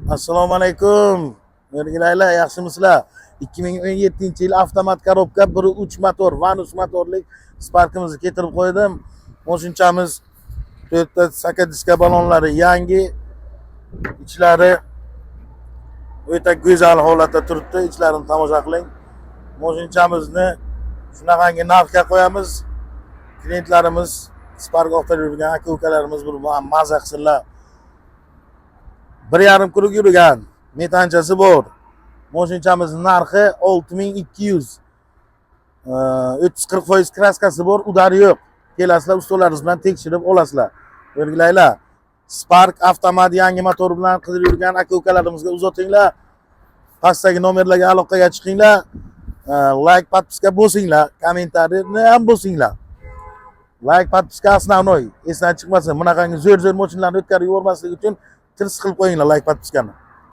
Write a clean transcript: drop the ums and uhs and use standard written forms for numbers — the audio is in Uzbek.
Assalomu alaykum. O'rgilaylar, yaxshimisizlar? 2017-yil avtomat korobka 1.3 motor, Vanus motorli Spark'imizni keltirib qo'ydim. Moshinchamiz Toyota sakadiska balonlari yangi, ichlari o'ta go'zal holatda turibdi. Ichlarini tomosha qiling. Moshinchamizni shunaqangi narxga qo'yamiz. Klientlarimiz, Spark olib yurgan aka-ukalarimiz bir mazza qilsinlar. 1,5 kunlik yurgan metanchasi bor. Moshinchamizni narxi 6200. 30-40% kraskasi bor, udari yo'q. Kelasizlar, ustalaringiz bilan tekshirib olasizlar. O'rgilaylar. Spark avtomat yangi motor bilan qidirib yurgan aka-ukalarimizga uzatinglar. Pastdagi nomerlarga aloqaga chiqinglar. Like, podpiska bosinglar, kommentariyni ham bosinglar. Like, podpiska основной. Esdan chiqmasin. Bunaqangi zo'r-zo'r mashinalarni o'tkazib yubormaslik uchun tirs qilib qo'yinglar like, podpiskani.